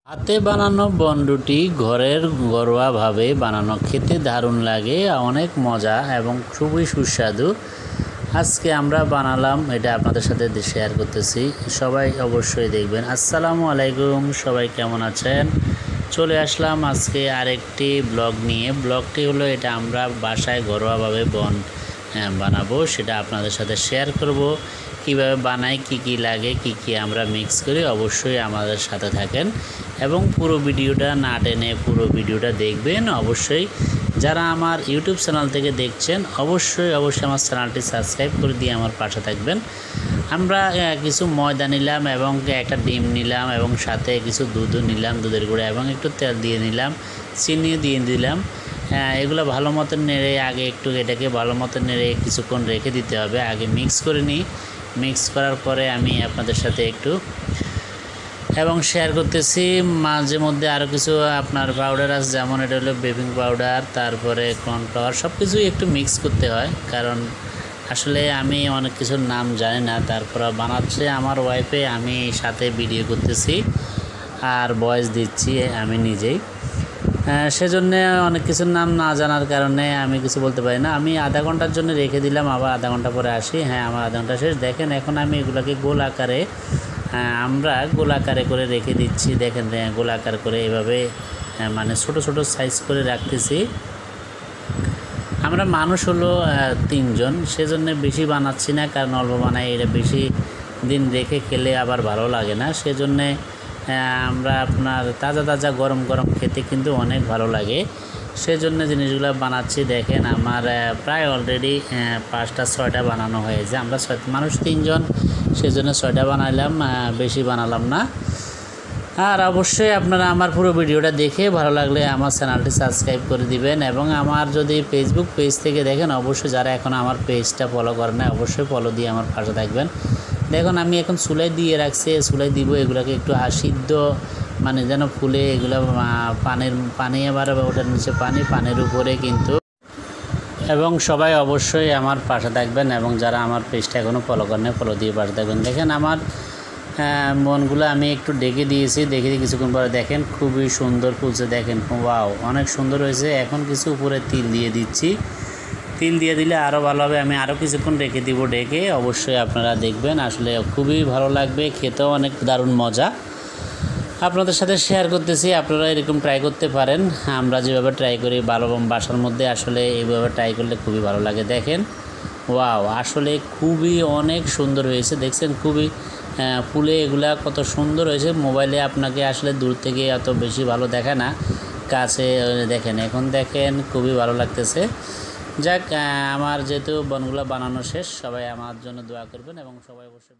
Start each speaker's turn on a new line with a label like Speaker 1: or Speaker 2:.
Speaker 1: হাতে বানানো বনরুটি ঘরের ঘরোয়াভাবে বানানো খেতে দারুণ লাগে, অনেক মজা এবং খুবই সুস্বাদু। আজকে আমরা বানালাম, এটা আপনাদের সাথে শেয়ার করতেছি। সবাই অবশ্যই দেখবেন। আসসালামু আলাইকুম, সবাই কেমন আছেন? চলে আসলাম আজকে আরেকটি ব্লগ নিয়ে। ব্লগটি হলো এটা আমরা বাসায় ঘরোয়াভাবে বানাবো, সেটা আপনাদের সাথে শেয়ার করব। কিভাবে বানাই, কি লাগে, কি আমরা মিক্স করি, অবশ্যই আমাদের সাথে থাকেন এবং পুরো ভিডিওটা না টেনে পুরো ভিডিওটা দেখবেন। অবশ্যই যারা আমার ইউটিউব চ্যানেল থেকে দেখছেন অবশ্যই আমার চ্যানেলটি সাবস্ক্রাইব করে দিয়ে আমার পাশে থাকবেন। আমরা কিছু ময়দা নিলাম এবং একটা ডিম নিলাম এবং সাথে কিছু দুধও নিলাম, দুধের গুঁড়া, এবং একটু তেল দিয়ে নিলাম, চিনিও দিয়ে দিলাম। এগুলো ভালো মতো নেড়ে আগে একটু এটাকে ভালো মতো নেড়ে কিছুক্ষণ রেখে দিতে হবে। আগে মিক্স করে নিই। মিক্স করার পরে আমি আপনাদের সাথে একটু এবং শেয়ার করতেছি। মাঝে মধ্যে আরও কিছু আপনার পাউডার আছে, যেমন এটা হলো বেকিং পাউডার, তারপরে কর্নফ্লাওয়ার, সব কিছুই একটু মিক্স করতে হয়, কারণ আসলে আমি অনেক কিছুর নাম জানি না। তারপর বানাচ্ছে আমার ওয়াইফে, আমি সাথে ভিডিও করতেছি আর ভয়েস দিচ্ছি আমি নিজেই। সেজন্য অনেক কিছুর নাম না জানার কারণে আমি কিছু বলতে পারি না। আমি আধা ঘন্টার জন্য রেখে দিলাম, আবার আধা ঘন্টা পরে আসি। আমার আধা ঘন্টা শেষ। দেখেন এখন আমি এগুলোকে গোল আকারে আমরা গোল আকারে করে রেখে দিচ্ছি। দেখেন গোল আকার করে এভাবে মানে ছোট ছোট সাইজ করে রাখতেছি। আমরা মানুষ হলো 3 জন, সেজন্য বেশি বানাচ্ছি না, কারণ অল্প বানাই, এটা বেশি দিন রেখে খেলে আবার ভালো লাগে না। সেজন্যে আমরা আপনার তাজা গরম খেতে কিন্তু অনেক ভালো লাগে, সেজন্য জিনিসগুলো বানাচ্ছি। দেখেন আমার প্রায় অলরেডি 5টা-6টা বানানো হয়েছে। আমরা মানুষ 3 জন, সেজন্য 6টা বানাইলাম, বেশি বানালাম না। আর অবশ্যই আপনারা আমার পুরো ভিডিওটা দেখে ভালো লাগলে আমার চ্যানেলটি সাবস্ক্রাইব করে দিবেন, এবং আমার যদি ফেসবুক পেজ থেকে দেখেন অবশ্যই যারা এখন আমার পেজটা ফলো করেন না অবশ্যই ফলো দিয়ে আমার পাশে থাকবেন। দেখুন আমি এখন চুলাই দিয়ে রাখছি, চুলাই দিব এগুলোকে একটু সিদ্ধ, মানে যেন ফুলে এগুলো পানি আবার ওটার নিচে পানির উপরে কিন্তু। এবং সবাই অবশ্যই আমার পাশে থাকবেন, এবং যারা আমার পেজটা এখনও ফলো করেন ফলো দিয়ে পাশে থাকবেন। দেখেন আমার মনগুলো আমি একটু ডেকে দিয়েছি, দেখে দিয়ে কিছুক্ষণ পরে দেখেন খুবই সুন্দর ফুলছে। দেখেন ওয়াও, অনেক সুন্দর হয়েছে। এখন কিছু উপরে তিল দিয়ে দিচ্ছি, তিল দিয়ে দিলে আরও ভালো হবে। আমি আরও কিছুক্ষণ রেখে দিব ডেকে। অবশ্যই আপনারা দেখবেন, আসলে খুবই ভালো লাগবে, খেতেও অনেক দারুণ মজা। আপনাদের সাথে শেয়ার করতেছি, আপনারা এরকম ট্রাই করতে পারেন। আমরা যেভাবে ট্রাই করি ভালো, বাসার মধ্যে আসলে এইভাবে ট্রাই করলে খুবই ভালো লাগে। দেখেন ওয়াও, আসলে খুবই অনেক সুন্দর হয়েছে। দেখছেন খুবই ফুলে এগুলা কত সুন্দর হয়েছে। মোবাইলে আপনাকে আসলে দূর থেকে এত বেশি ভালো দেখায় না, কাছে দেখেন। এখন দেখেন খুবই ভালো লাগতেছে। যাক, আমার যেহেতু বনগুলো বানানো শেষ, সবাই আমার জন্য দোয়া করবেন এবং সবাই অবশ্যই